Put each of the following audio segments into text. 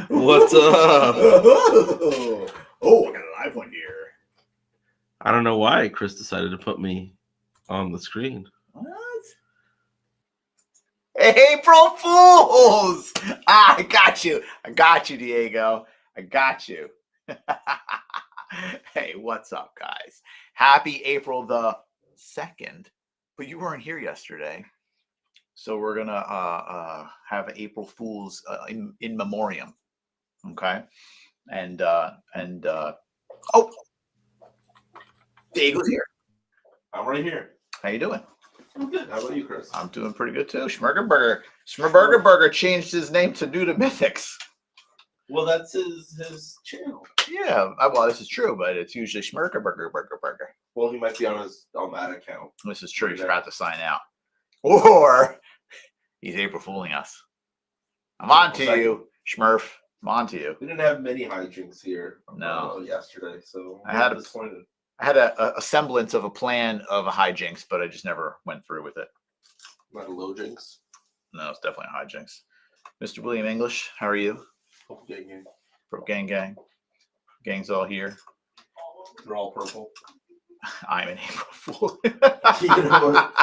What's up? Oh, I got a live one here. I don't know why Chris decided to put me on the screen. What? April Fools! I got you. I got you, Diego. I got you. Hey, what's up, guys? Happy April the 2nd. But you weren't here yesterday. So we're going to have April Fools in memoriam. Okay? And oh, Diego's here. I'm right here. How you doing? I'm good. How about you, Chris? I'm doing pretty good too. Schmurger Burger changed his name to New to Mythics. Well, that's his channel. Yeah, well, this is true, but it's usually Schmurger Burger. Well, he might be on that account. This is true. He forgot to sign out, or he's April fooling us. I'm on to you, Schmurf. I'm on to you. We didn't have many hijinks here. No, yesterday, so I had disappointed. I had a semblance of a plan of a hijinks, but I just never went through with it. Not a low jinx. No, it's definitely a hijinks. Mr. William English, how are you? Gang. Gang's all here. They're all purple. I'm an April Fool. You know what?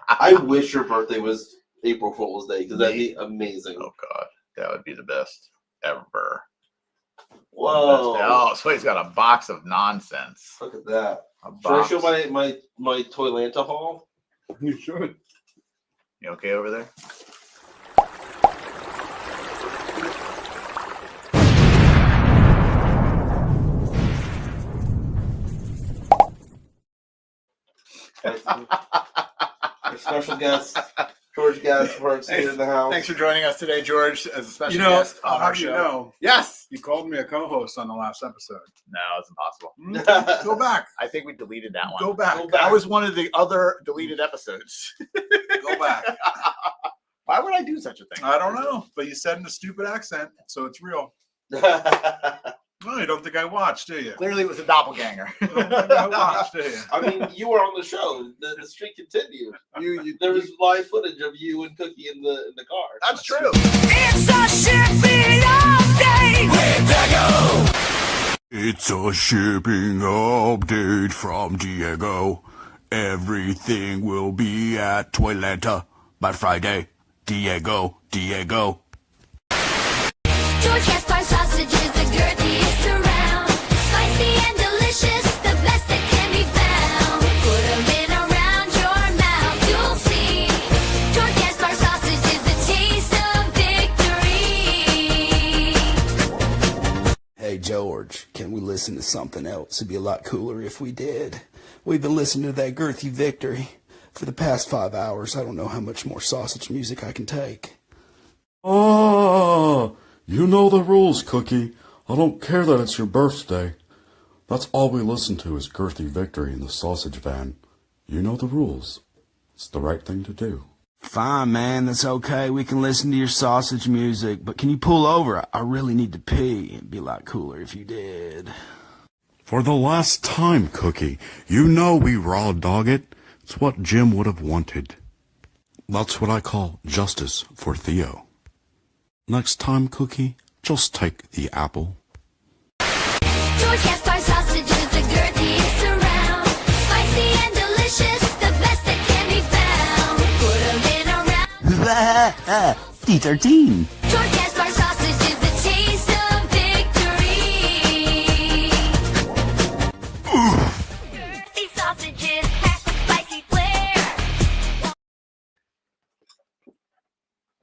I wish your birthday was April Fool's Day because that'd be amazing. Oh God, that would be the best ever. Whoa! Oh, so he's got a box of nonsense. Look at that. Should I show my Toylanta haul? You should. You okay over there? Our special guest, George Gaspard, here in the house. Thanks for joining us today, George, as a special guest on our show. You know? Yes. You called me a co-host on the last episode. No, it's impossible. Go back. I think we deleted that one. Go back. That was one of the other deleted episodes. Go back. Why would I do such a thing? I don't know, but you said in a stupid accent, so it's real. No, you don't think I watched, do you? Clearly, it was a doppelganger. You don't think I watched, do you? I mean, you were on the show. The streak continued. There was live footage of you and Cookie in the car. That's true. It's a shipping update with Diego. It's a shipping update from Diego. Everything will be at Toylanta by Friday. Diego. George Gaspar sausages, the girthiest around. Spicy and delicious, the best that can be found. Put them in around your mouth, you'll see. George Gaspar sausages, the taste of victory. Hey, George, can we listen to something else? It'd be a lot cooler if we did. We've been listening to that girthy victory for the past 5 hours. I don't know how much more sausage music I can take. Oh, you know the rules, Cookie. I don't care that it's your birthday. That's all we listen to is Girthy Victory in the sausage van. You know the rules. It's the right thing to do. Fine, man, that's okay. We can listen to your sausage music, but can you pull over? I really need to pee. It'd be a lot cooler if you did. For the last time, Cookie, you know we raw dog it. It's what Jim would have wanted. That's what I call justice for Theo. Next time, Cookie, just take the apple. George Gaspar sausages, the girthiest around. Spicy and delicious, the best that can be found. Put them in around. D13. George Gaspar sausages, the taste of victory. These sausages have a spicy flair.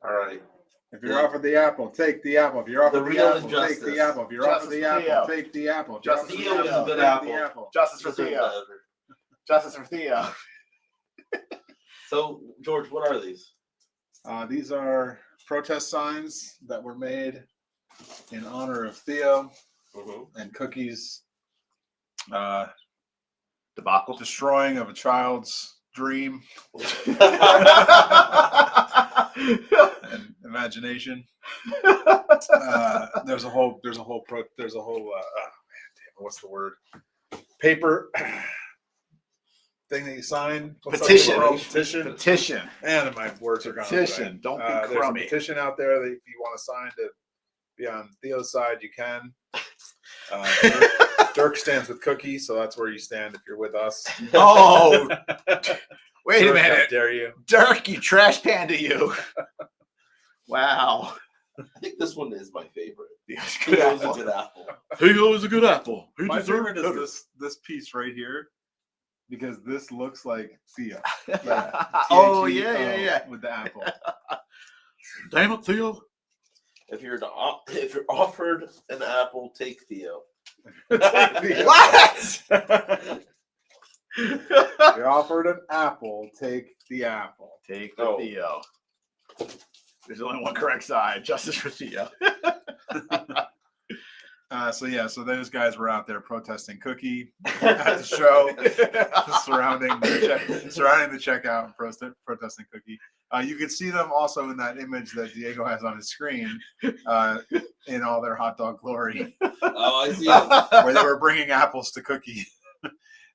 All right. If you're offered the apple, take the apple. If you're offered the real apple, take the apple. If you're offered the Justice for apple, Theo. take the apple. Justice Justice for for Theo Theo, is a good take apple. the apple. Justice for Theo. Justice for Theo. So, George, what are these? These are protest signs that were made in honor of Theo and Cookie's Debacle. destroying of a child's dream and imagination. There's a whole what's the word? Paper thing that you sign. Petition. Petition. And my words are gone. Petition. Don't be There's a crummy. petition out there that if you want to sign to be on Theo's side, you can. Dirk stands with Cookie, so that's where you stand if you're with us. Oh, wait a Dirk, how minute. dare you? Dirk, you trash panda, you. Wow. I think this one is my favorite. Theo's Theo's good a apple. good apple. Theo is a good apple. He My deserved favorite better. is this piece right here because this looks like Theo. Oh, Theo yeah. with the apple. Damn it, Theo. If you're offered an apple, take Theo. Take Theo. What? You're offered an apple, take the apple. Take the Oh. Theo. There's only one correct side. Justice for Theo. So those guys were out there protesting Cookie at the show, surrounding the checkout and protesting Cookie. You can see them also in that image that Diego has on his screen, in all their hot dog glory, Oh, I see it. where they were bringing apples to Cookie,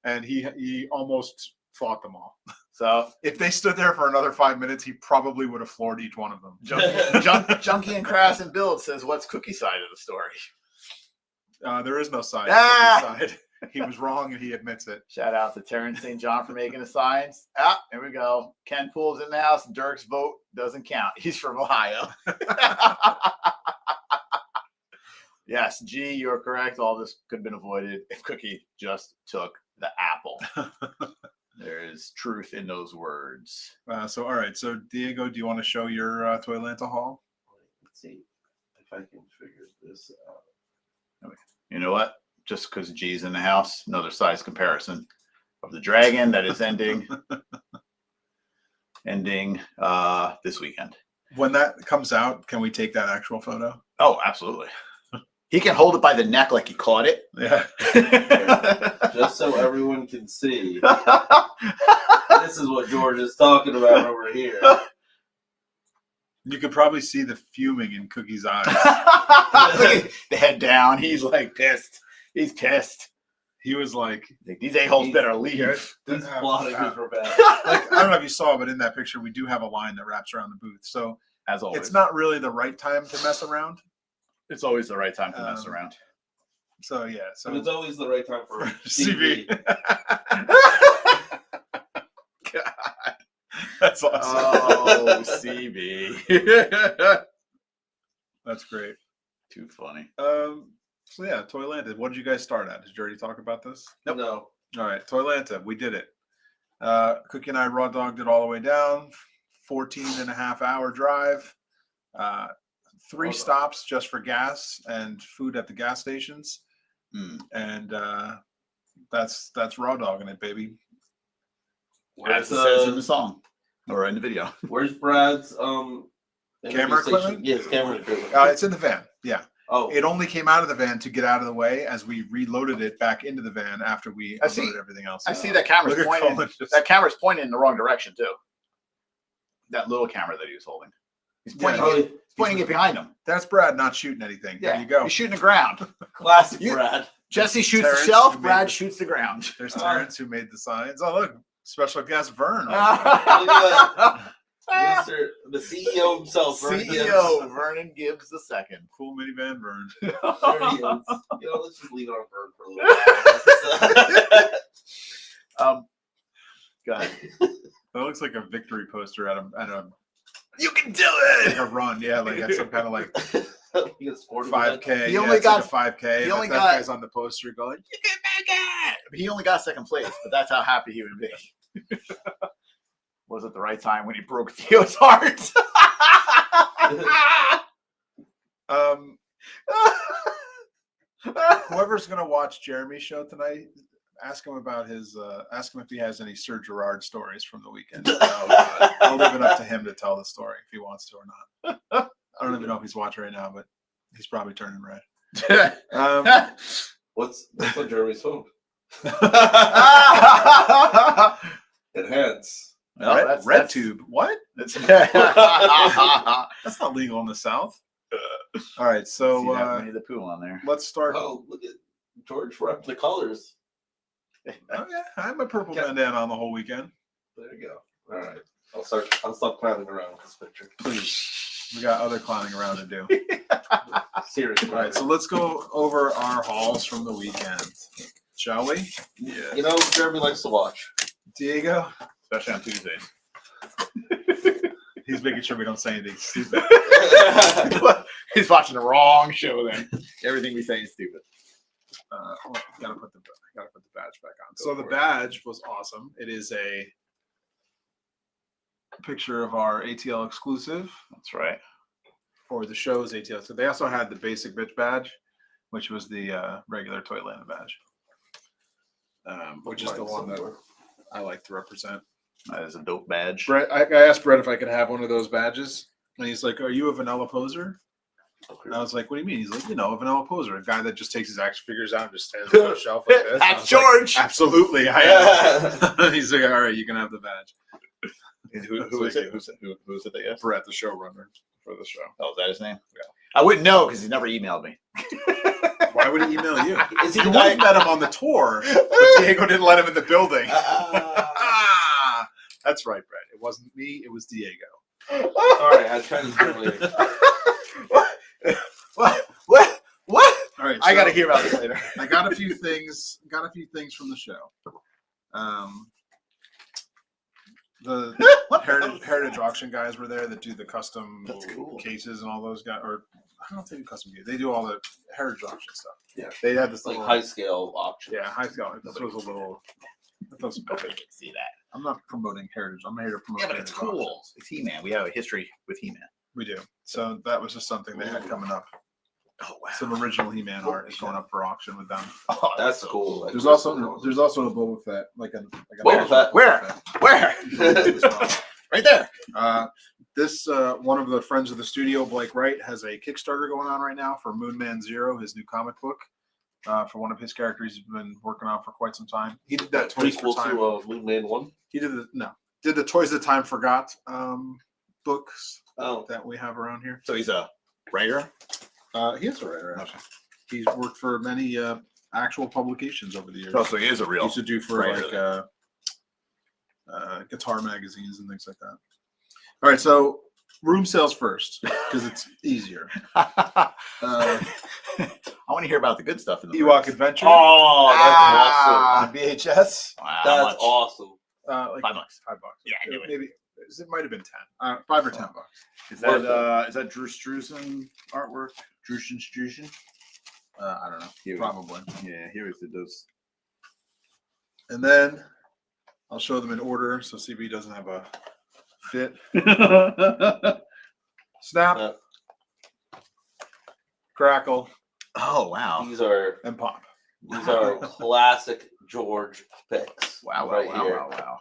and he almost fought them all. So, If they stood there for another 5 minutes, he probably would have floored each one of them. Junkie and Crass and Build says, what's Cookie side of the story? There is no side. Ah! Cookie's side. He was wrong, and he admits it. Shout out to Terrence St. John for making the signs. Here we go. Ken Poole's in the house. Dirk's vote doesn't count. He's from Ohio. Yes, G, you're correct. All this could have been avoided if Cookie just took the apple. There is truth in those words. All right. So, Diego, do you want to show your Toylanta haul? Let's see if I can figure this out. You know what? Just because G's in the house, another size comparison of the dragon that is ending this weekend. When that comes out, can we take that actual photo? Oh, absolutely. He can hold it by the neck like he caught it. Yeah. Just so everyone can see. This is what George is talking about over here. You could probably see the fuming in Cookie's eyes. Look at the head down. He's like pissed. He's pissed. He was like, These a-holes better leave. He's plotting his revenge. I don't know if you saw, but in that picture, we do have a line that wraps around the booth. So As always. it's not really the right time to mess around. It's always the right time to mess around. So, yeah. So But it's always the right time for CV. CV. God. That's awesome. Oh, CB. That's great. Too funny. So yeah, Toylanta. What did you guys start at? Did you already talk about this? Nope. No. All right, Toylanta. We did it. Cookie and I raw dogged it all the way down. 14.5-hour drive. 3 stops just for gas and food at the gas stations. And that's raw dogging it, baby. As it says in the song or in the video. Where's Brad's Camera equipment? Yes, camera equipment. It's in the van. Yeah. Oh, It only came out of the van to get out of the way as we reloaded it back into the van after we I see- unloaded everything else. I see that camera's Look at pointing. Colin just- That camera's pointing in the wrong direction too. That little camera that he was holding. He's pointing, Yeah. it, pointing it behind him. That's Brad not shooting anything. Yeah, There you go. he's shooting the ground. classic You- Brad. Jesse shoots Terrence, the shelf. you made Brad the- shoots the ground. There's Terrence who made the signs. Oh, look. Special guest Vern. Mr. The CEO himself, Vernon Gibbs. CEO Vernon Gibbs the second. Cool minivan Vern. There he is. Let's just leave it on Vern for a little while. Go ahead. That looks like a victory poster at a You can do like it. a run. Yeah, like at some kind of like He gets 40 5K. He Yeah, only it's like got- a 5K. he only that got- guy's on the poster going, You can make it. But he only got second place, but that's how happy he would be. Was it the right time when he broke Theo's heart? whoever's gonna watch Jeremy's show tonight, ask him about ask him if he has any Sir Gerard stories from the weekend. I'll leave it up to him to tell the story if he wants to or not. I don't even know if he's watching right now, but he's probably turning red. What's on Jeremy's phone? Enhance. Well, Red tube. What? That's That's not legal in the South. All right, so See that Winnie the Pooh on there. let's start. Oh, look at George repped the colors. Oh yeah, I'm a purple Yeah. bandana on the whole weekend. There you go. All right. I'll stop clowning around with this picture. Please. We got other clowning around to do. Seriously. All right, so let's go over our hauls from the weekend, shall we? Yeah. You know, Jeremy likes to watch. Diego, Especially on Tuesdays. he's making sure we don't say anything stupid. He's watching the wrong show then. Everything we say is stupid. Gotta put the badge back on. So the badge was awesome. It is a picture of our ATL exclusive That's right. for the show's ATL. So they also had the basic bitch badge, which was the regular Toylanta badge, which is the one that I like to represent. That is a dope badge. Brett, I asked Brett if I could have one of those badges, and he's like, "Are you a vanilla poser?" And I was like, "What do you mean?" He's like, "You know, a vanilla poser, a guy that just takes his action figures out and just stands on the shelf like this." I That's was like, George. Absolutely, I am. He's like, "All right, you can have the badge." Who is it? Who is it that yes? Brett, the showrunner for the show. Oh, is that his name? Yeah. I wouldn't know because he never emailed me. Why would he email you? Is he You the would guy? have met him on the tour, but Diego didn't let him in the building. That's right, Brett. It wasn't me. It was Diego. All right, I tried this earlier. What? All right, I got to so hear about this later. I got a few things. From the show. The heritage auction guys were there that do the custom That's cool. cases and all those guys. Or I don't know if they do custom cases. They do all the heritage auction stuff. Yeah. They had this Like little high scale auction. Yeah, high scale. This was a little. Nobody can see that. I'm not promoting heritage. I'm here to promote. Yeah, but it's heritage cool. auctions. It's He-Man. We have a history with He-Man. We do. So that was just something they had coming up. Oh wow. Some original He-Man art is going up for auction with them. Oh, That's cool. There's also a Boba Fett, like a Boba Fett. Where? Where? as well. Right there. This one of the friends of the studio, Blake Wright, has a Kickstarter going on right now for Moon Man Zero, his new comic book. For one of his characters he's been working on for quite some time. He did that Toys for Prequel Time. to Moon Man 1? He did the Toys That Time Forgot books Oh. that we have around here. So he's a writer. He is a writer, actually. He's worked for many actual publications over the years. Oh, so he is a He real. used to do for writer like guitar magazines and things like that. All right, so room sales first because it's easier. I want to hear about the good stuff in the Ewok rooms. Adventure. Oh, that's On VHS. Wow, awesome. how That's much? awesome. Like $5. $5. Yeah, I knew it. Maybe it might have been 10. 5 or 10 bucks. Is Worth that Drew Struzan artwork? Struzan? I don't know. Here we- Probably. Yeah, here is those. And then I'll show them in order so CB doesn't have a fit. Snap, Uh, crackle, Oh wow! These are and pop. classic George picks. Wow! right Wow! here. Wow! Wow!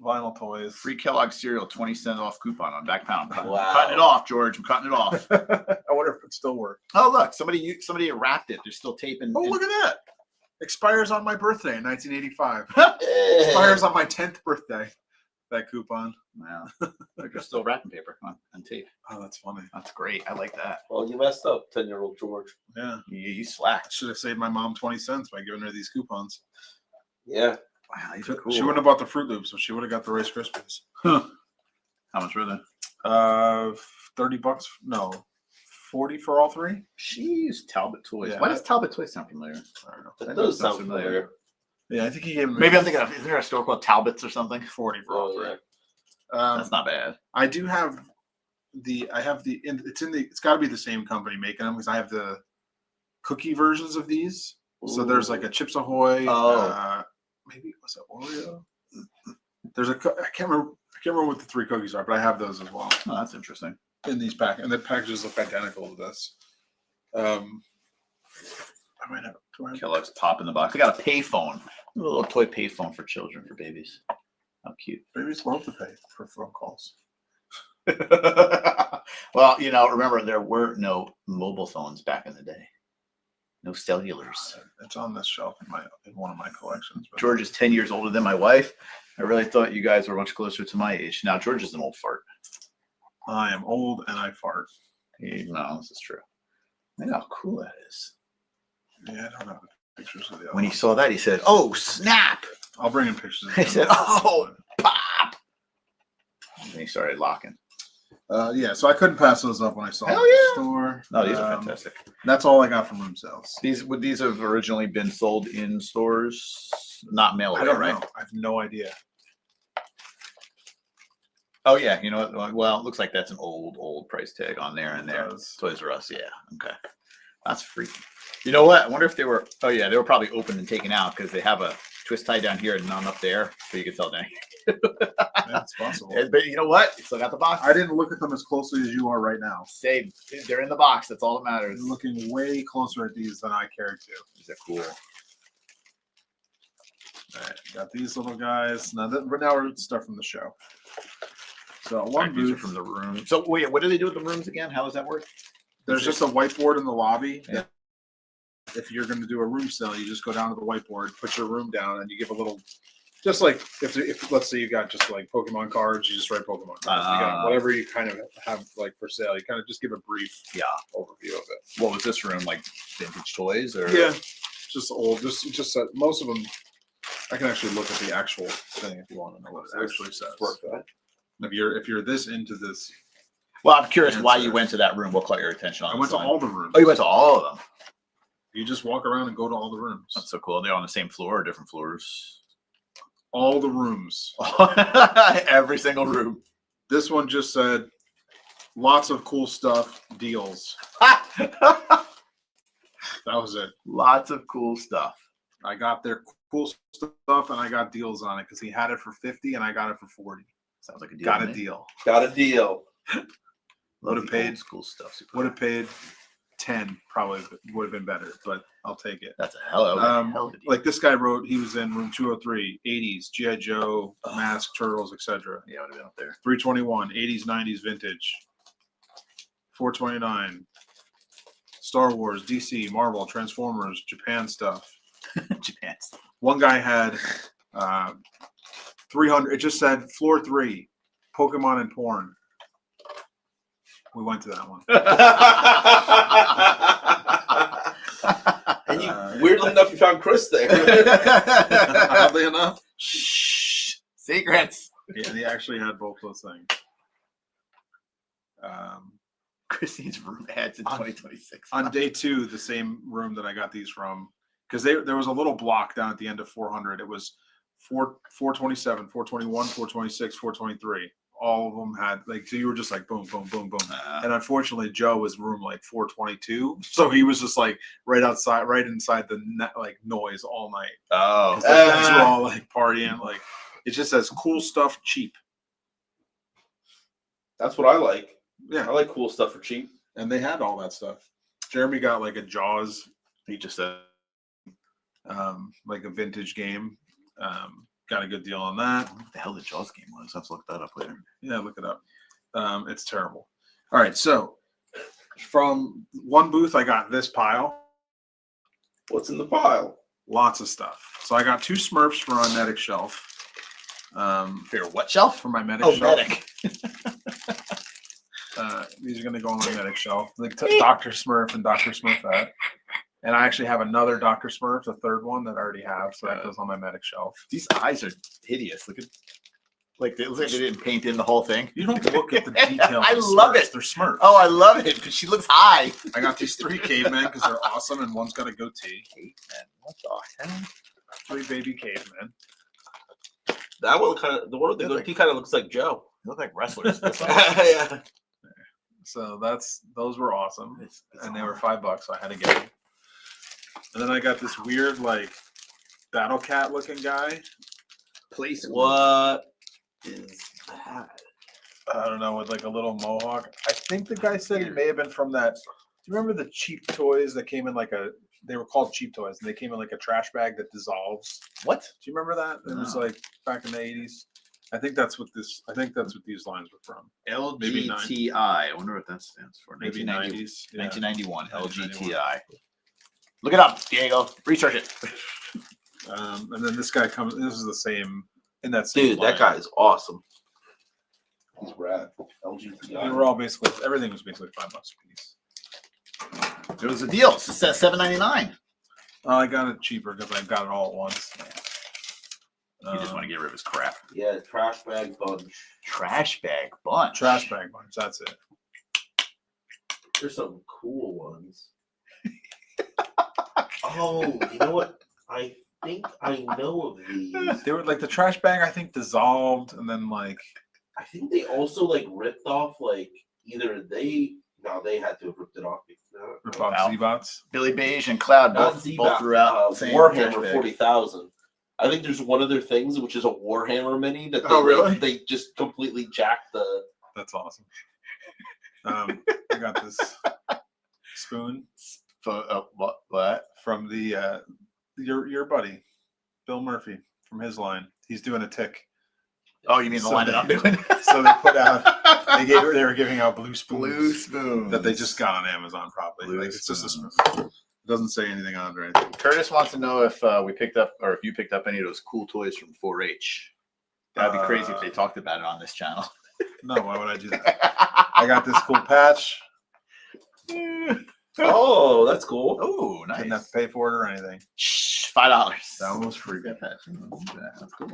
Vinyl toys. Free Kellogg cereal, 20 cents off coupon on back pound. I'm Wow. cutting it off, George. I'm cutting it off. I wonder if it still works. Oh look, somebody wrapped it. They're still taping. Oh, look at that. Expires on my birthday in 1985. Eh. Expires on my 10th birthday. That coupon. Wow, they're just still wrapping paper on tape. Oh, that's funny. That's great. I like that. Well, you messed up, 10-year-old George. Yeah. You slacked. Should have saved my mom 20 cents by giving her these coupons. Yeah. Wow, these She are cool. wouldn't have bought the Fruit Loops, so she would have got the Rice Krispies. How much were they? $30. No, 40 for all three. Jeez, Talbot Toys. Yeah. Why does Talbot Toys sound familiar? I don't know. That I know does it sounds sound familiar. Yeah, I think he gave him Maybe I'm thinking of, isn't there a store called Talbot's or something? 40 for all Oh, three. yeah. That's not bad. I do have it's got to be the same company making them because I have the cookie versions of these. So there's like a Chips Ahoy. Oh. Maybe was it Oreo? There's I can't remember what the 3 cookies are, but I have those as well Oh, that's interesting. in these and the packages look identical to this. I might have. Do I have Kellogg's pop in the box. I got a payphone. A little toy payphone for children, for babies. How cute. maybe it's love to pay for phone calls. Well, remember there were no mobile phones back in the day. No cellulars. It's on this shelf in one of my collections. But George is 10 years older than my wife. I really thought you guys were much closer to my age. Now George is an old fart. I am old and I fart. No, this is true. Look how cool that is. Yeah, I don't have pictures of the other When he ones. saw that, he said, "Oh, snap!" I'll bring in pictures. Of He them. said, "Oh, pop!" And he started locking. Yeah, so I couldn't pass those up when I saw them Hell at the yeah. store. No, these are fantastic. That's all I got from room sales. Would these have originally been sold in stores, not mail I away, don't right? know. I have no idea. Oh yeah, you know what? Well, it looks like that's an old price tag on there and there. does. Toys R Us, yeah. Okay, that's freaky. You know what? I wonder if they were. Oh yeah, they were probably opened and taken out because they have a twist tie down here and none up there, so you can tell down. That's possible. But you know what? You still got the box. I didn't look at them as closely as you are right now. Say they're in the box. That's all that matters. You're looking way closer at these than I cared to. These are cool. All right, got these little guys. Now we're stuff from the show. So one These are booth. from the room. So wait, what do they do with the rooms again? How does that work? There's just a whiteboard in the lobby. Yeah. If you're going to do a room sale, you just go down to the whiteboard, put your room down, and you give a little. Just like if let's say you got just like Pokemon cards, you just write Pokemon cards. You got whatever you kind of have like for sale. You kind of just give a brief overview of it. What was this room like? Vintage toys or Just old. Just most of them. I can actually look at the actual thing if you want to know what it actually says. If you're this into this, Well, I'm curious why you went to that room. What caught your attention? I went to all the rooms. Oh, you went to all of them. You just walk around and go to all the rooms. That's so cool. They're on the same floor or different floors? All the rooms. Every single room. This one just said, lots of cool stuff, deals. That was it. Lots of cool stuff. I got their cool stuff and I got deals on it because he had it for 50 and I got it for 40. Sounds like a deal. Got to a me. deal. Got a deal. Would have paid cool stuff. Would have paid 10 probably would have been better, but I'll take it. That's a hell of a deal. Like this guy wrote, he was in room 203, 80s, G.I. Joe, Mask, Turtles, etc. Yeah, I would have been up there. 321, 80s, 90s vintage. 429, Star Wars, DC, Marvel, Transformers, Japan stuff. Japan stuff. One guy had 300. It just said floor 3, Pokemon and porn. We went to that one. And weirdly enough, you found Chris there. Oddly enough. Shh. Secrets. Yeah, they actually had both those things. Christine's room ads in 2026. On day 2, the same room that I got these from, because there was a little block down at the end of 400. It was 427, 421, 426, 423. All of them had like, so you were just like boom, boom, boom, boom. And unfortunately, Joe was room like 422, so he was just like right outside, right inside the like noise all night. Oh, The guys were all like partying. Like it just says cool stuff, cheap. That's what I like. Yeah, I like cool stuff for cheap. and they had all that stuff. Jeremy got like a Jaws. he just said. Like a vintage game. Got a good deal on that. What the hell the Jaws game was? I have to look that up later. Yeah, look it up. It's terrible. All right, so from one booth, I got this pile. What's in the pile? Lots of stuff. So I got 2 Smurfs for my medic shelf. For your what shelf? For my medic Oh, shelf. medic. These are going to go on my medic shelf. Like Dr. Smurf and Dr. Smurfette. And I actually have another Dr. Smurf, the third one that I already have. So that goes on my medic shelf. These eyes are hideous. Look at, like they look like they didn't paint in the whole thing. You don't look at the details. I of love Smurfs. it. They're Smurfs. Oh, I love it because she looks high. I got these 3 cavemen because they're awesome, and one's got a goatee. Caveman. What the hell? 3 baby cavemen. That one kind of, the one with the goatee kind of looks like Joe. They look like wrestlers. Yeah. So those were awesome, and they were $5, so I had to get them. And then I got this weird like battle cat looking guy. Place. What is that? I don't know, with like a little mohawk. I think the guy said he may have been from that. Do you remember the cheap toys that came in like they were called cheap toys, and they came in like a trash bag that dissolves? What? Do you remember that? It was like back in the 80s. I think that's what these lines were from. Maybe LGTI. I wonder what that stands for. Maybe 90s. Yeah. 1991. 1991. LGTI. Look it up, Diego. Research it. And then this guy comes. This is the same in that same Dude, line. that guy is awesome. He's rad. They LGTI. were all basically everything was basically $5 a piece. There was a deal. It says $7.99. I got it cheaper because I got it all at once. You just want to get rid of his crap. Yeah, trash bag bunch. Trash bag bunch. Trash bag bunch. That's it. There's some cool ones. Oh, you know what? I think I know of these. They were like the trash bag. I think dissolved, and then like I think they also like ripped off like either they had to have ripped it off. rip off Wow. Z-Bots. Billy Beige and Cloud Not both Z-Bot, threw out the same trash Warhammer bag. 40,000. I think there's one of their things which is a Warhammer mini that they, Oh, really? they just completely jacked the. That's awesome. I got this spoon What? from the your buddy Bill Murphy from his line. He's doing a tick. Oh, you mean the So line that I'm doing? So they put out. They were giving out blue spoons. Blue spoon. that they just got on Amazon. Probably. Blue Like, it's just a spoons. spoon. It doesn't say anything on it or anything. Curtis wants to know if we picked up or if you picked up any of those cool toys from 4-H. That'd be crazy if they talked about it on this channel. No, why would I do that? I got this cool patch. Oh, that's cool. Oh, Didn't have nice. to pay for it or anything. Shh, $5. That one was free. Get that. That's cool.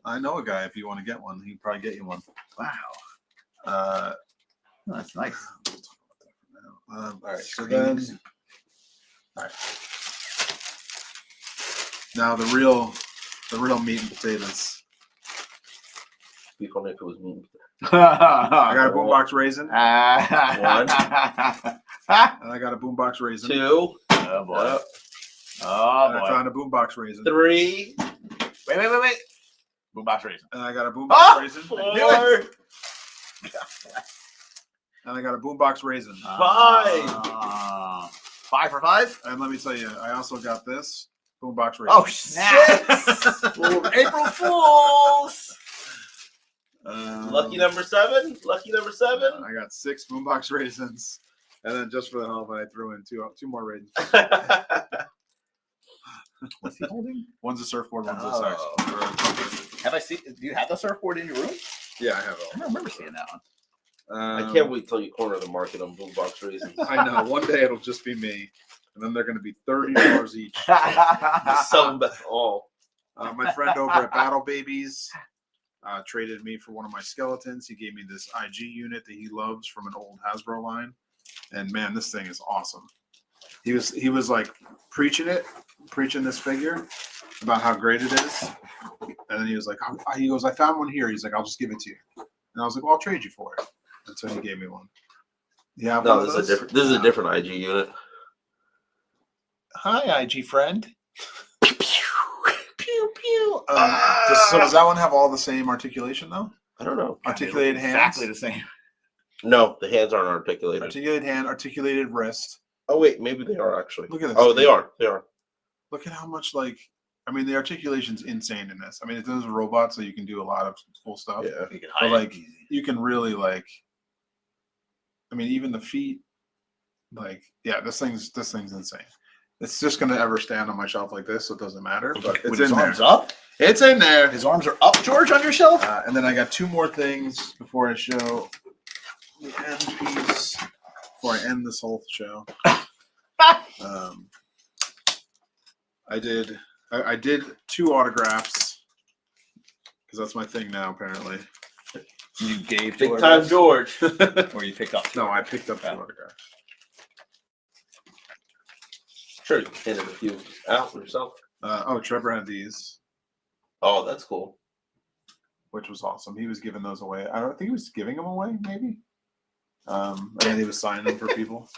I know a guy. If you want to get one, he'd probably get you one. Wow. Uh, Oh, that's nice. all right. So then, all right. Now the real meat and potatoes. Be funny if it was me. I got a boombox raisin, One. and I got a boombox raisin. 2, Oh boy. Oh And I boy. found a boombox raisin. 3, Wait. Boombox raisin. And I got a boombox Oh! raisin. 4, And I got a boombox raisin. 5. 5 for 5? And let me tell you, I also got this boombox raisin. Oh, snap. April Fools. Lucky number 7. Lucky number 7. I got 6 boombox raisins, and then just for the hell of it, I threw in two more raisins. What's he holding? One's a surfboard, one's a Oh. sax. Have I seen? Do you have the surfboard in your room? Yeah, I have I don't remember seeing that one. it. I can't wait till you corner the market on boombox raisins. I know. One day it'll just be me, and then they're going to be $30 each. Sell them all. My friend over at Battle Babies traded me for one of my skeletons. He gave me this IG unit that he loves from an old Hasbro line, and man, this thing is awesome. He was like preaching this figure about how great it is, and then he was like, I found one here. He's like, I'll just give it to you, and I was like, well, I'll trade you for it. And so he gave me one. Yeah, No, this is a different IG unit. Hi, IG friend. Pew pew. Does that one have all the same articulation though? I don't know. Articulated hands. Exactly the same. No, the hands aren't articulated. Articulated hand, articulated wrist. Oh wait, maybe they are actually. Look at this. Oh, they are. They are. Look at how much the articulation's insane in this. I mean, it is a robot, so you can do a lot of cool stuff. Yeah. You can But hide it. you can really even the feet, this thing's insane. It's just gonna ever stand on my shelf like this, so it doesn't matter. But it's With his in there. arms up. It's in there. His arms are up, George, on your shelf. And then I got 2 more things before I show the end piece. Before I end this whole show, I did 2 autographs because that's my thing now. Apparently, You gave Big time George. or you picked up. no, I picked up 2 autographs. Sure, you can handle a few out for yourself. Trevor had these, Oh, that's cool. which was awesome. He was giving those away. I don't think he was giving them away, maybe. And then he was signing them for people.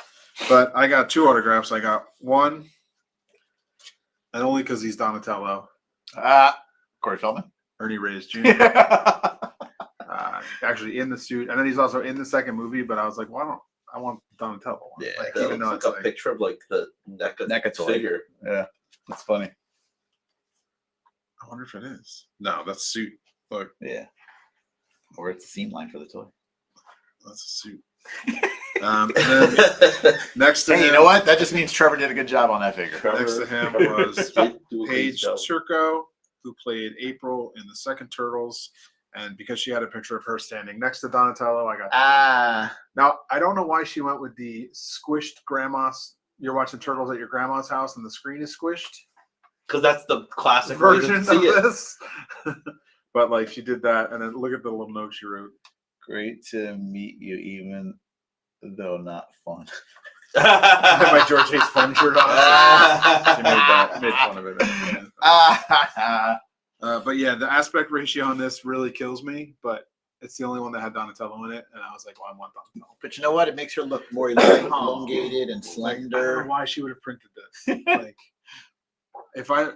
But I got 2 autographs. I got one, and only because he's Donatello, Corey Feldman. Ernie Reyes Jr. Actually in the suit, and then he's also in the second movie. But I was like, well, I want Donatello. One. Yeah, like, That even though looks it's like a picture of like the NECA toy. figure. Yeah, that's funny. I wonder if it is. No, that's a suit. Look, Yeah. Or it's a scene line for the toy. that's a suit. And then next to Hey, him, you know what? That just means Trevor did a good job on that figure. Next to him was did do a great Paige job. Turco, who played April in the second Turtles. And because she had a picture of her standing next to Donatello, I got Now, I don't know why she went with the squished grandma's. You're watching Turtles at your grandma's house and the screen is squished. Because that's the classic way to version see of it. this. But like she did that, and then look at the little note she wrote. Great to meet you, even though not fun. I had my George Hates Fun shirt on. She made fun of it. But yeah, the aspect ratio on this really kills me. But it's the only one that had Donatello in it, and I was like, well, I want Donatello. But you know what? It makes her look more elongated and Like, I don't slender. know why she would have printed this. Like, if I,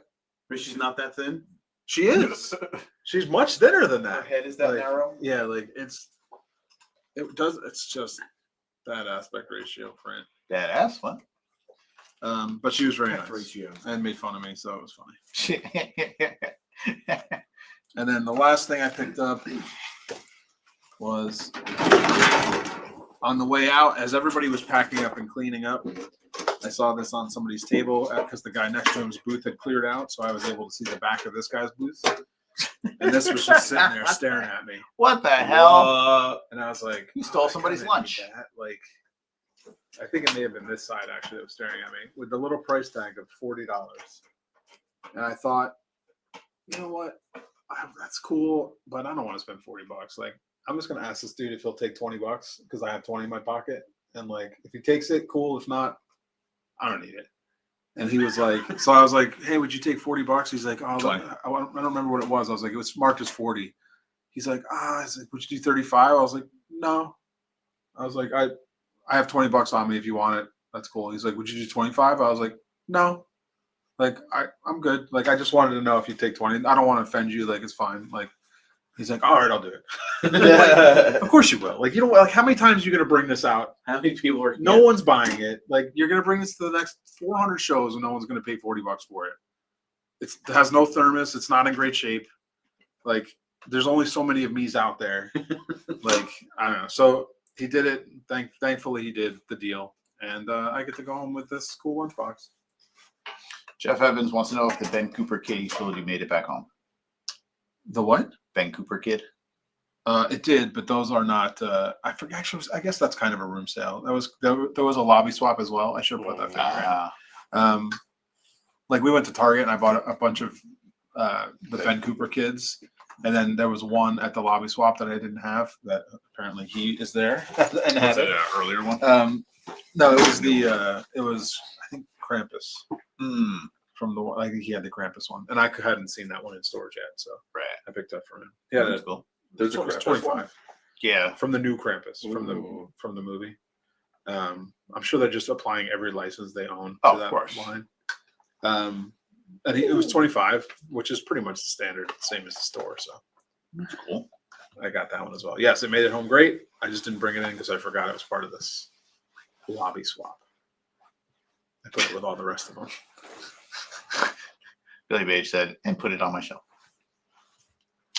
But she's not that thin. she is. She's much thinner than Her that. head is that Like, narrow. Yeah, like it's just that aspect ratio print. Badass one. But she was very nice Ratio. and made fun of me, so it was funny. Yeah. And then the last thing I picked up was on the way out, as everybody was packing up and cleaning up. I saw this on somebody's table because the guy next to him's booth had cleared out, so I was able to see the back of this guy's booth. And this was just sitting there staring at me, What the hell? and I was like, You stole "Oh, I somebody's kinda need lunch." that." Like, I think it may have been this side actually that was staring at me with the little price tag of $40. And I thought, you know what? That's cool, but I don't want to spend $40. Like, I'm just gonna ask this dude if he'll take $20 because I have 20 in my pocket. And like, if he takes it, cool. If not, I don't need it. And he was like, so I was like, hey, would you take $40? He's like, oh, I don't remember what it was. I was like, it was marked as 40. He's like, would you do 35? I was like, no. I was like, I have $20 on me if you want it. That's cool. He's like, would you do 25? I was like, no. Like, I'm good. Like, I just wanted to know if you take 20. I don't want to offend you. Like, it's fine. Like, he's like, all right, I'll do it. Like, of course you will. Like, you don't, like, how many times are you going to bring this out? How many people are? No one's buying it. Like, you're going to bring this to the next 400 shows and no one's going to pay $40 for it. It has no thermos. It's not in great shape. Like, there's only so many of me's out there. Like, I don't know. So he did it. Thankfully, he did the deal. And I get to go home with this cool lunchbox. Jeff Evans wants to know if the Ben Cooper kid he told you made it back home. The what? Ben Cooper kid. It did, but those are not. I forget. Actually, I guess that's kind of a room sale. There was a lobby swap as well. I should have put that figure in. Like we went to Target and I bought a bunch of the Ben Cooper kids, and then there was one at the lobby swap that I didn't have. That apparently he is there and had it. Earlier one? No, it was it was I think Krampus Hmm. from the one. I think he had the Krampus one, and I hadn't seen that one in stores yet, so Right. I picked up from him. Yeah, That's cool. there's a This one was 25. Yeah. From the new Krampus from Ooh. the movie. I'm sure they're just applying every license they own Oh, to of that course. line. And it was 25, which is pretty much the standard, same as the store. So That's cool. I got that one as well. Yes, it made it home great. I just didn't bring it in because I forgot it was part of this lobby swap. I put it with all the rest of them. Billy Page said, and put it on my shelf.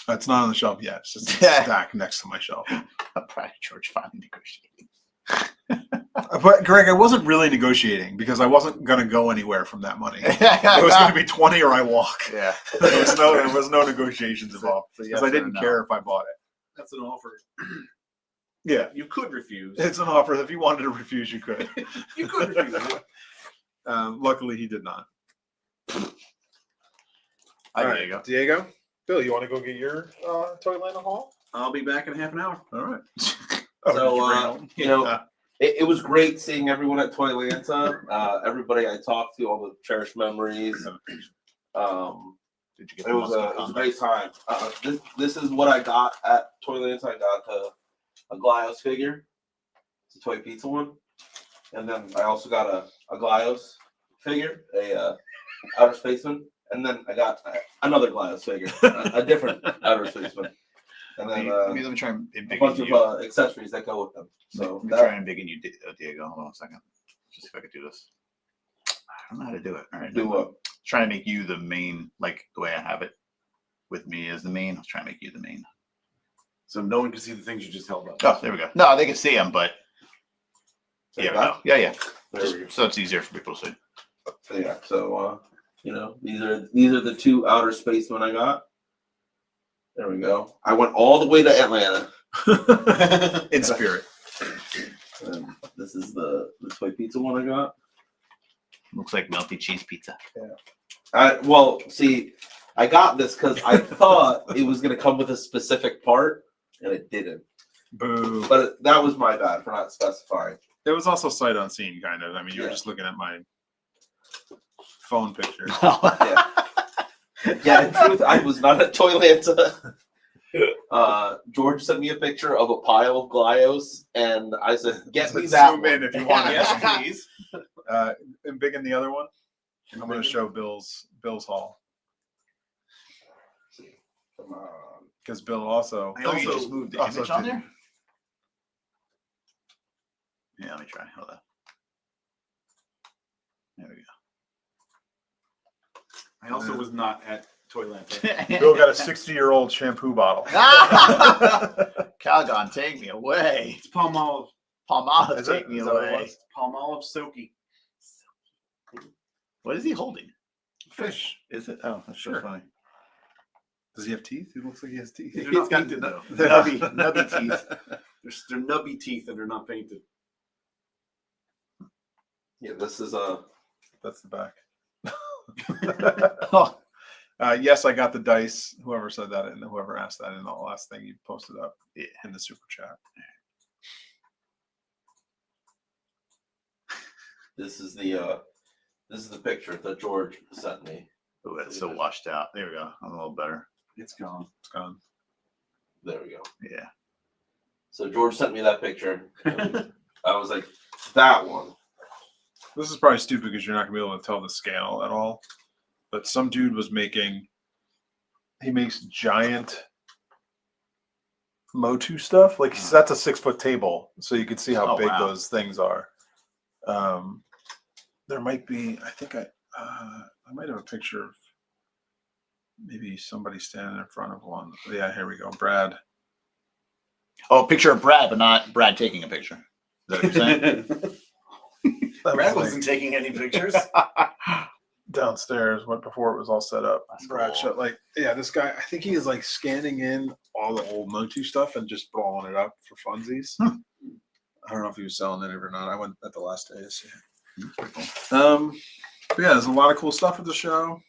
It's not on the shelf yet. It's just stacked next to my shelf. I'm proud of George finally negotiating. But Greg, I wasn't really negotiating because I wasn't going to go anywhere from that money. It was going to be 20 or I walk. Yeah. There was no negotiations involved So yes because I or didn't no? care if I bought it. That's an offer. Yeah, You could refuse. it's an offer. If you wanted to refuse, you could. You could refuse it. Luckily, he did not. Hi, All Diego. Diego, Bill, you want to go get your Toylanta haul? I'll be back in half an hour. All right. So, you know, it was great seeing everyone at Toylanta. Everybody I talked to, all the cherished memories. Did you get It was the a great time. This is what I got at Toylanta. I got a Glyos figure. It's a Toy Pizza one. And then I also got a Glyos figure, a Outer Spaceman. And then I got another Glyos figure, a different Outer Spaceman. And then let me try and a embiggen bunch you. of accessories that go with them. So Let me that, try and embiggen you, Diego. Hold on a second. Just see if I could do this. I don't know how to do it. All right. do what? Trying to make you the main, like the way I have it with me as the main. I'll try and make you the main. So no one can see the things you just held up. Oh, there we go. No, they can see them, but Like yeah, that? no. Yeah. There Just we go. so it's easier for people to see. So, yeah. So you know, these are the two Outer Spacemen I got. There we go. I went all the way to Atlanta. In spirit. And this is the Toy Pizza one I got. Looks like melty cheese pizza. Well, see, I got this because I thought it was gonna come with a specific part, and it didn't. Boo. But that was my bad for not specifying. It was also sight unseen, kind of. I mean, you were Yeah. just looking at my phone picture. Yeah. Yeah, in truth, I was not at Toylanta. George sent me a picture of a pile of Glyos, and I said, "Get me that Zoom one." in if you want. Yes, please. And big in the other one. I'm going to show Bill's haul Come on. because Bill also. I Oh, you also just moved the also image on did- there? Yeah, let me try. Hold on. There we I also was not at Toylanta. go. Bill got a 60-year-old shampoo bottle. Calgon, take me away. It's Palmolive. Palmolive, Is it? take me Is that what it away. was? Palmolive Silky. What is he holding? Fish. Is it? Oh, that's Sure. so funny. Does he have teeth? He looks like he has teeth. They're He's not got painted though. nubby teeth. They're nubby teeth and they're not painted. Yeah, this is That's the back. Oh, Yes, I got the dice. Whoever said that and whoever asked that in the last thing you posted up Yeah. in the super chat. this is the picture that George sent me. oh, that's so washed out. There we go. I'm a little better. It's gone. It's gone. There we go. Yeah. So George sent me that picture. And I was like, that one. This is probably stupid because you're not gonna be able to tell the scale at all. But some dude was he makes giant Motu stuff. Like that's a 6-foot table, so you can see how Oh, big wow. those things are. There might be. I think I might have a picture of maybe somebody standing in front of one. Yeah, here we go, Brad. Oh, picture of Brad, but not Brad taking a picture. Is that what you're saying? Brad wasn't taking any pictures. Downstairs went before it was all set up. That's Brad cool. showed this guy. I think he is like scanning in all the old Motu stuff and just blowing it up for funsies. I don't know if he was selling it or not. I went at the last day to see it. But yeah, there's a lot of cool stuff at the show.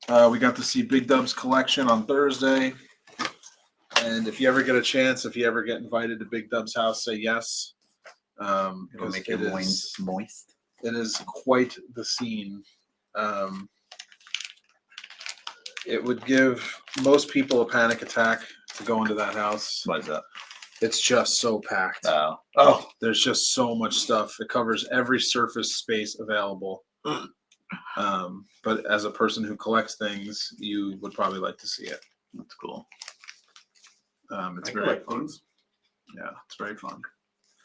We got to see Big Dub's collection on Thursday. And if you ever get a chance, if you ever get invited to Big Dub's house, say yes. It'll Because make your it is- loins moist. it is quite the scene. It would give most people a panic attack to go into that house. What is that? It's just so packed. Oh, There's just so much stuff. It covers every surface space available. But as a person who collects things, you would probably like to see it. that's cool. It's I very collect fun. things. Yeah, it's very fun.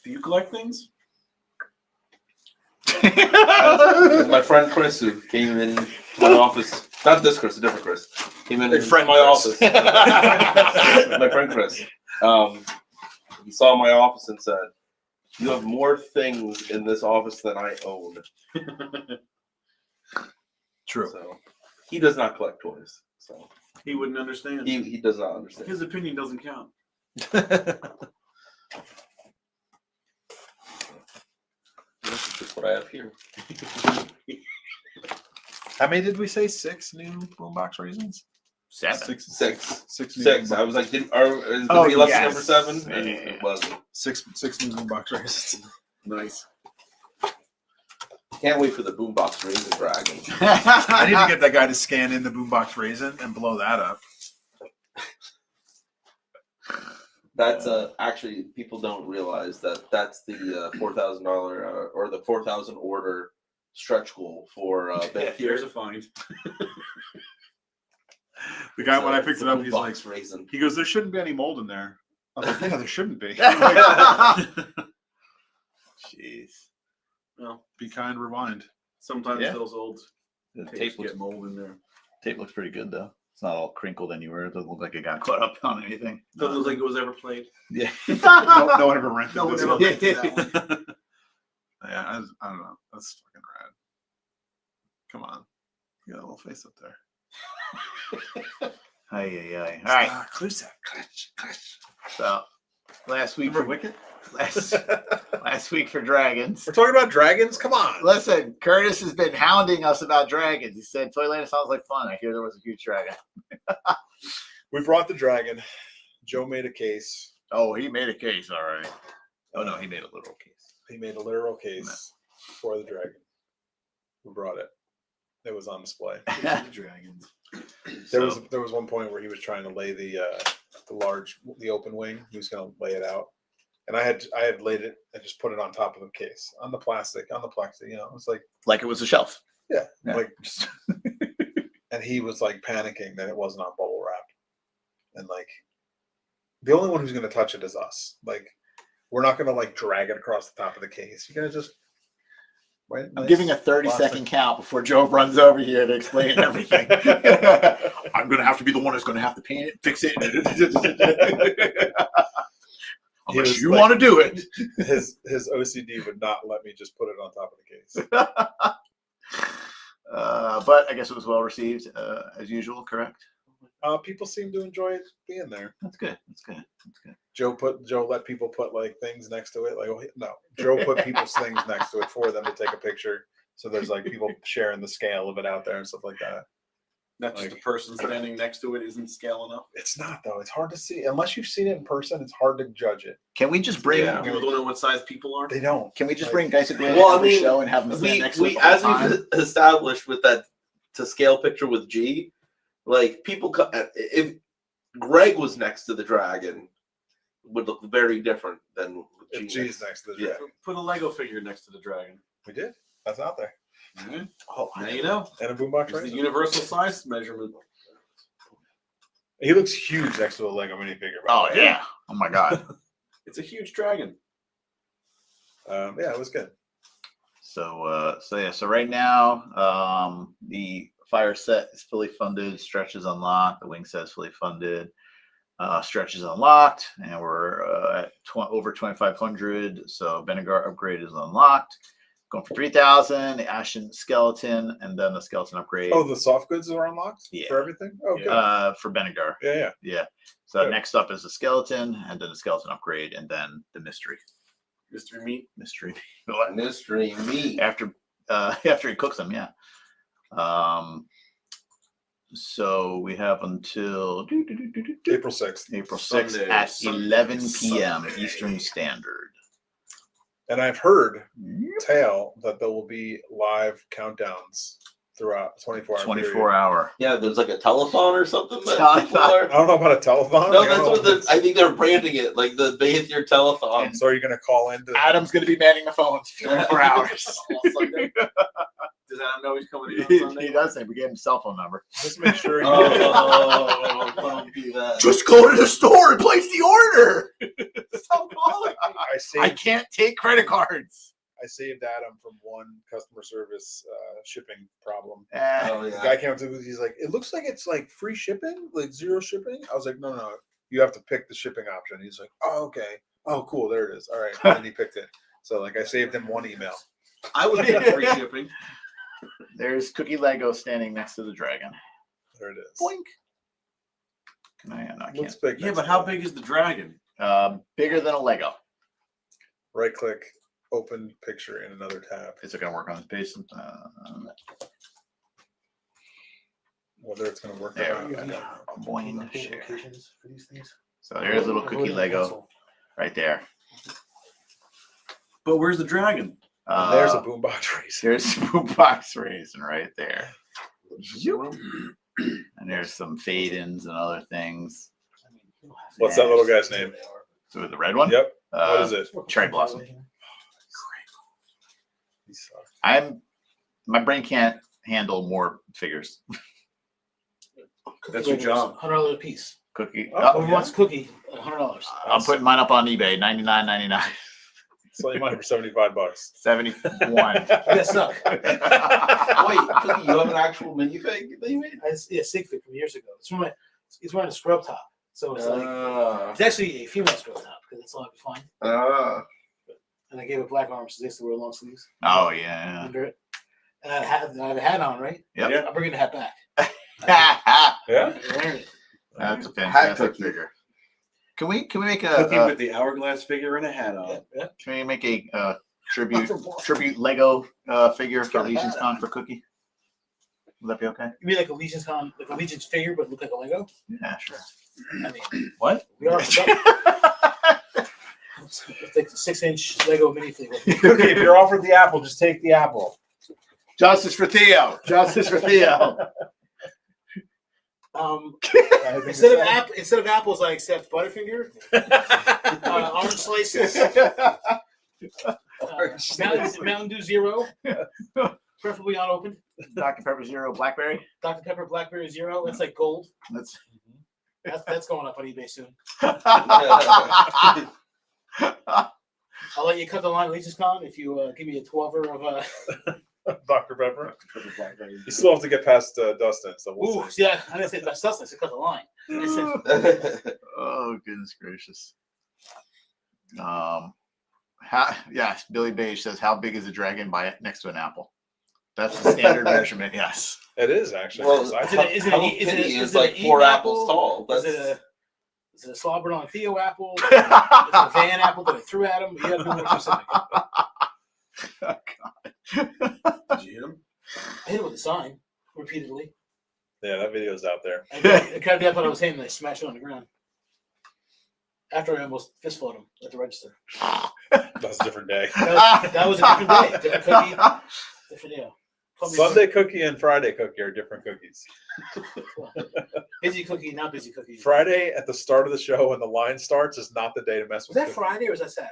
Do you collect things? My friend Chris, who came in my office, not this Chris, a different Chris, came in Your friend my Chris. office. My friend Chris. He saw my office and said, "You have more things in this office than I own." True. So he does not collect toys. So He wouldn't understand. he does not understand. His opinion doesn't count. This is what I have here. How many did we say? 6 new boombox raisins? 7. Six. New Six. I boombox- was like, is it Oh, gonna be less yes. than number 7? Yeah, And yeah, yeah. it wasn't. six new boombox raisins. Nice. Can't wait for the boombox raisin dragon. I need to get that guy to scan in the boombox raisin and blow that up. That's actually people don't realize that that's the $4,000 or the 4,000 order stretch goal for Ben Here's a find. The guy, when I picked it up, he's like, boombox raisin. he goes, "There shouldn't be any mold in there." I was like, "Yeah, there shouldn't be." Jeez. Well, Be kind, rewind. sometimes Yeah. those old The tapes tape looks, get mold in there. tape looks pretty good though. It's not all crinkled anywhere. It doesn't look like it got caught up on anything. Doesn't look like it was ever played. Yeah. No one ever rented No one this ever one. rented that one. Yeah, I don't know. That's fucking rad. Come on. You got a little face up there. Aye, aye, aye. All right. Close that. Clutch. So last week Remember for Wicked? last week for dragons. We're talking about dragons. Come on. Listen, Curtis has been hounding us about dragons. He said Toylanta sounds like fun. I hear there was a huge dragon. We brought the dragon. Joe made a case. Oh, he made a case, all right. Oh no, he made a literal case. He made a literal case for the dragon. We brought it. It was on display. Dragons. There was one point where he was trying to lay the open wing. He was going to lay it out, and I had laid it and just put it on top of the case on the plastic. You know, it was like it was a shelf. yeah. Yeah. And he was like panicking that it wasn't on bubble wrap, and like the only one who's going to touch it is us. Like we're not going to like drag it across the top of the case. You're going to just. Right, I'm nice giving a 30-second count before Joe runs over here to explain everything. I'm going to have to be the one that's going to have to paint it, fix it. Unless you want to do it. His OCD would not let me just put it on top of the case. But I guess it was well received as usual, correct? People seem to enjoy being there. That's good. That's good. That's good. Joe let people put like things next to it. Like, oh, no, Joe put people's things next to it for them to take a picture. So there's like people sharing the scale of it out there and stuff like that. Not just Like- the person standing next to it isn't scale enough. It's not though. It's hard to see unless you've seen it in person. It's hard to judge it. Can we just bring? Yeah, people don't know what size people are. They don't. Can we just Like- bring Dice of Well, I on the mean, show and have them stand next to it we all the as time? we've established with that to scale picture with G, like people if Greg was next to the dragon, would look very different than with If G. G's next to the Yeah. dragon. Put a Lego figure next to the dragon. We did. That's out there. Oh, Now you know. And a boombox It's the racer. universal size measurement. He looks huge next to a Lego minifigure. by Oh the way. yeah! Oh my god! It's a huge dragon. Yeah, it was good. So right now, the fire set is fully funded. Stretch is unlocked. The wing set is fully funded. Stretch is unlocked, and we're at over 2,500. So Benegar upgrade is unlocked. Going for 3,000. The Ashen skeleton, and then the skeleton upgrade. Oh, the soft goods are unlocked Yeah. for everything. Oh, good. For Benegar. Yeah. Yeah. So Good. next up is the skeleton, and then the skeleton upgrade, and then the mystery. Mr. Meat. Mystery. Mystery meat. after he cooks them, yeah. So we have until April 6th. April 6th Sunday. at Sunday. 11 p.m. Sunday. Eastern Standard. And I've heard tale that there will be live countdowns throughout 24 hour 24 hour. Yeah, there's like a telethon or something. That Telethon. people are- I don't know about a telethon. No, Like, I that's don't what know. I think they're branding it, like the Bathe Your Telethon. So are you going to call into Adam's going to be manning the phones for 24 hours. All Sunday. Does Adam know he's coming in on he Sunday? does say we gave him a cell phone number. just make sure you Oh, don't do that. Just go to the store and place the order. Stop calling. I can't take credit cards. I saved Adam from one customer service shipping problem. Oh, The yeah. guy came up to me, he's like, it looks like it's like free shipping, like zero shipping. I was like, no, you have to pick the shipping option. He's like, oh, okay. Oh, cool. There it is. All right. And then he picked it. So like I saved him one email. I would get free shipping. There's Cookie Lego standing next to the dragon. There it is. Boink. Can I? No, I Looks can't. big. Yeah, next but to how it. big is the dragon? Bigger than a Lego. Right click, open picture in another tab. Is it going to work on this page? Whether it's going to work There or we not. go. Boing, share. Locations for these things? So there's a little Cookie Lego right there. But where's the dragon? There's a boombox racer. There's boombox racing right there. And there's some fade-ins and other things. What's that little guy's name? So the red one? Yep. What is it? Cherry Blossom. He sucks. My brain can't handle more figures. That's your job. $100 a piece. Cookie. Oh, Whoever wants a cookie, $100. I'm putting mine up on eBay, $99.99. So you might for $75. 71. You suck. Wait, Cookie, you have an actual minifig that you made? Yeah, Sigfig from years ago. It's wearing a scrub top. So it's like, it's actually a female scrub top because that's all I could find. And I gave it black arms because they used to wear long sleeves Oh, yeah. under it. And I had a hat on, right? Yep. Yeah. I'm bringing the hat back. Yeah? Wearing it. That's a Hat fantastic cookie. figure. Can we make Cookie a with the hourglass figure and a hat on. Yeah. can we make a tribute Lego figure for Got a Legion's hat Con for Cookie? Would that be okay? You mean like a Legion's Con, like a Legion's figure, but look like a Lego? Yeah, sure. I mean, What? we are. It's like a 6-inch Lego minifig. Cookie, if you're offered the apple, just take the apple. Justice for Theo. Justice for Theo. Instead of apples, I accept Butterfinger, orange slices, Mountain Dew Zero, preferably unopened. Dr. Pepper Zero Blackberry. Dr. Pepper Blackberry Zero. It's like gold. That's That's going up on eBay soon. That's I'll let you cut the line at Legion's Con if you give me a 12er of Dr. Pepper. You still have to get past Dustin. So we'll Ooh, see. yeah, I didn't say best sus. I said cut the line. I said, Oh goodness gracious. Yes, Billy Beige says, how big is a dragon by next to an apple? That's the standard measurement, yes. It is actually. Well, because I is thought- it- is it- Hello is it- Kitty is is it like an 4 Eden apples apple? tall. Is That's it a slobbered on Theo apple? Is it a Van apple that I threw at him? You have to be more specific. Did you hit him? I hit him with a sign repeatedly. Yeah, that video's out there. I grabbed the apple I was hitting and I smashed it on the ground. After I almost fist fought him at the register. That's a different day. That was a different day. Different cookie. Different, yeah. Call me Sunday cookie and Friday cookie are different cookies. Busy cookie, not busy cookie. Friday at the start of the show when the line starts is not the day to mess Was with. that cookies. Friday or was that Saturday?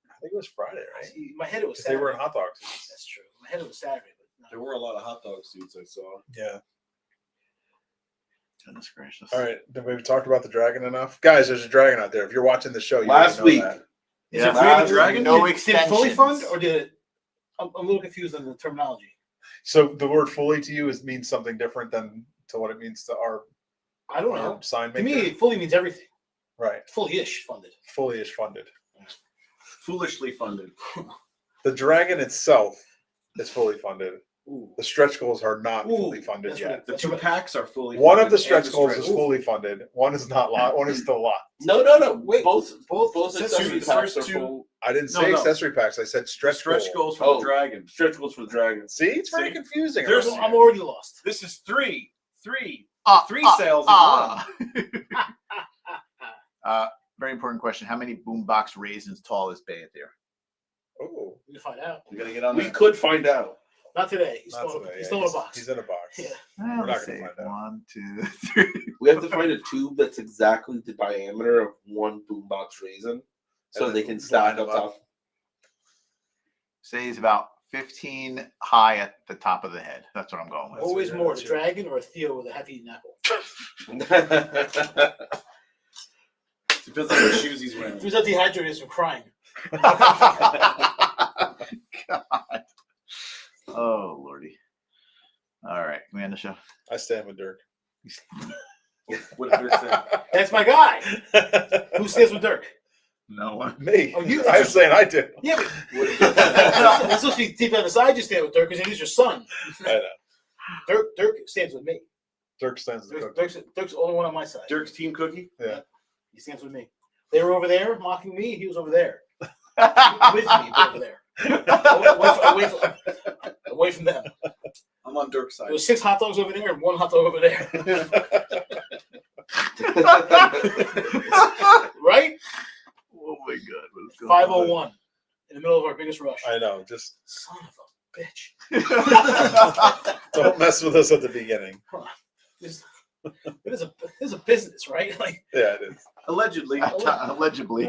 I think it was Friday, right? See, in my head it was Because they Saturday. were in hot dogs. That's true. In my head it was Saturday, but There were a lot of hot dog suits I saw. Yeah. Goodness gracious. All right. Then we've talked about the dragon enough, guys. There's a dragon out there. If you're watching the show, you Last already week. know that. Is Yeah, it free of last the dragon? no Did it fully fund extensions. or did it? I'm a little confused on the terminology. So the word "fully" to you means something different than to what it means to our I don't know. sign To maker. me, it fully means everything. Right. Fully-ish funded. Fully-ish funded. Foolishly funded. The dragon itself is fully funded. Ooh. The stretch goals are not Ooh, fully funded that's yet. what The That's two what- packs are fully One funded. of the and stretch goals is stretch- fully funded. One is not locked. One is still locked. no. Wait, both both accessory the packs first are two- full. I didn't No, say no. accessory packs. I said stretch, Stretch goal. goals for Oh. the dragon. Stretch goals for the dragon. See, it's very See? confusing. There's- around I'm here. already lost. This is three sales in Very important question. How many boombox raisins tall is Bay there? Oh, We can find out. We gotta get on We that. could find out. Not today. He's not still, today. he's Yeah, still in a box. He's in a box. Yeah. We're not Let's gonna see. find out. 1, 2, 3. We have to find a tube that's exactly the diameter of one boombox raisin, so And they then can stack line up them top. Say he's about 15 high at the top of the head. That's what I'm going with. Always what more, you're- the dragon or Theo with a half-eaten apple. Depends on what shoes he's wearing. If he's not dehydrated, he's from crying. God. Oh, Lordy. All right. Can we end the show? I stand with Dirk. What did Dirk say? That's my guy. Who stands with Dirk? No one. Me. Oh, you- I'm saying I do. Yeah, but that's supposed to be deep down the side. You stand with Dirk because he's your son. I know. Dirk stands with me. Dirk stands with Dirk's Cookie. the only one on my side. Dirk's team cookie? Yeah. He stands with me. They were over there mocking me. He was over there with me, but over there, away from them. I'm on Dirk's side. There was 6 hot dogs over there and 1 hot dog over there. Right? Oh my God. What is going on? 5:01 in the middle of our biggest rush. I know. Just Son of a bitch. don't mess with us at the beginning. It is a business, right? Like, Yeah, it is. Allegedly. Allegedly.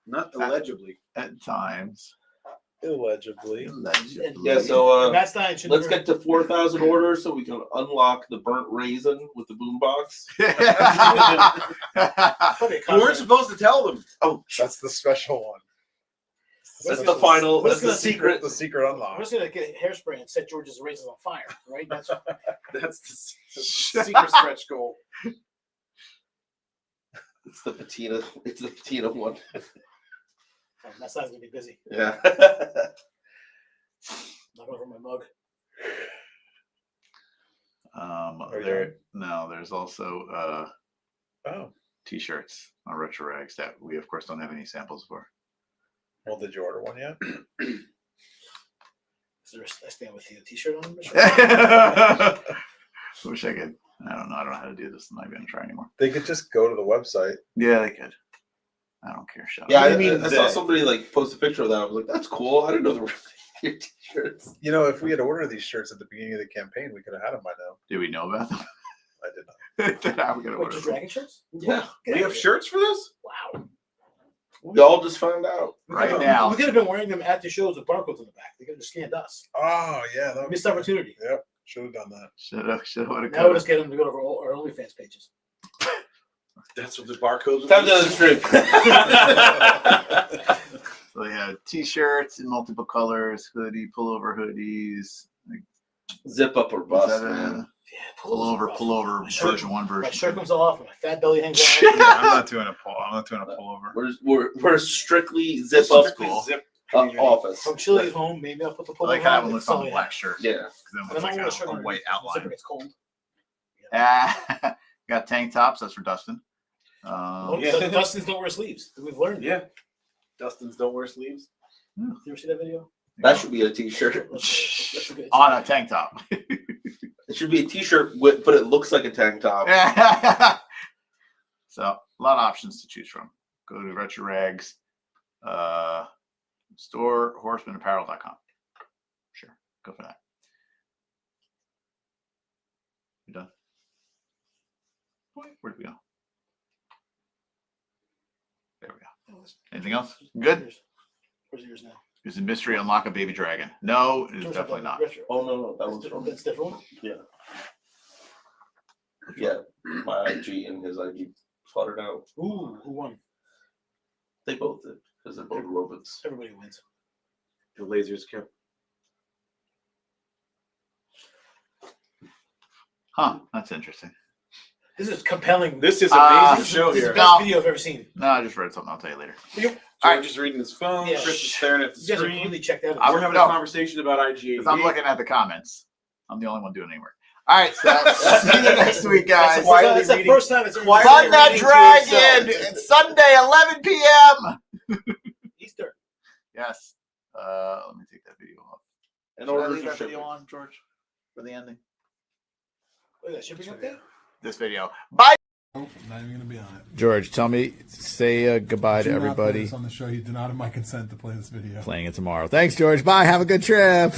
Not illegibly. At times. Illegibly. Allegedly. Yeah, so Matt Stein should let's get to 4,000 orders so we can unlock the burnt raisin with the boombox. We weren't supposed to tell them. Oh, That's the special one. That's the final. what's That's the the secret. The secret I'm unlock. just gonna get hairspray and set George's raisins on fire, right? That's That's the secret stretch goal. It's the patina. It's the patina one. Matt Stein's gonna be busy. Yeah. Knock over my mug. Are you there. No, there's also Oh. T-shirts on Retro Rags that we, of course, don't have any samples for. Well, did you order one yet? Is there a Stand With Theo t-shirt on? Wish I could. I don't know. I don't know how to do this. I'm not going to try anymore. They could just go to the website. Yeah, they could. I don't care. Shut Yeah, up. I saw somebody like post a picture of that. I was like, that's cool. I didn't know there were your t-shirts. You know, if we had ordered these shirts at the beginning of the campaign, we could have had them by now. Did we know about them? I did not. How are we going to Wait, order just them? dragon shirts? Yeah. We have shirts for this? Wow. We all just found out. Right now. We could have been wearing them at the shows with barcodes on the back. They could have just scanned us. Oh, yeah. That Missed opportunity. Yep. Should have done that. Should have would Now we'll just get them to go to our OnlyFans pages. That's what the barcodes Time to the stream. So they have T-shirts in multiple colors, hoodie, pullover hoodies. Like, Zip up or is bust, that man. a pullover My shirt- version 1, My version shirt 2? comes off and my fat belly hangs out. Yeah, I'm not doing a pull. I'm not doing a pullover. We're strictly zip up cool. Zip. office. From chilly at home, maybe I'll put the I pullover like how it on. looks It's on all the I black have. shirt. Yeah. Because then And it looks I'm not like wearing a shirt a underneath white because outline. It gets cold. Got tank tops. That's for Dustin. Yeah. Dustins don't wear sleeves. We've learned. Yeah. Dustin's don't wear sleeves. You ever see that video? That should be a t-shirt. That's a good. On a tank top. It should be a t-shirt, but it looks like a tank top. So a lot of options to choose from. Go to Retro Rags store, horsemanapparel.com. Sure, go for that. You done? Where'd we go? There we go. Anything else? Good? Where's yours now? Is the mystery unlock a baby dragon? No, it is Yours definitely not. retro. Oh no, that was from That's different. yeah. My IG and his IG fluttered out. Ooh, who won? They both did because they're both robots. Everybody wins. The lasers kept. Huh, that's interesting. This is compelling. This is an amazing This show is the here. best video I've ever seen. No, I just read something. I'll tell you later. George is reading his phone. Yeah. Chris is staring at the You guys are screen. completely checked out. I'm We're having no. a conversation about IGA. Because I'm looking at the comments. I'm the only one doing any work. All right, so see you next week, guys. That's the first time it's ever Quietly Fun that reading to dragon! himself. It's Sunday, 11 p.m. Easter. Yes. Let me take that video off. In Should I order leave to that ship video it. on, George, for the ending? Look at that shipping update. This video. Bye, Nope, not even gonna be on it. George. Tell me, say goodbye to Do not play everybody. this on the show. You do not have my consent to play this video. Playing it tomorrow. Thanks, George. Bye. Have a good trip.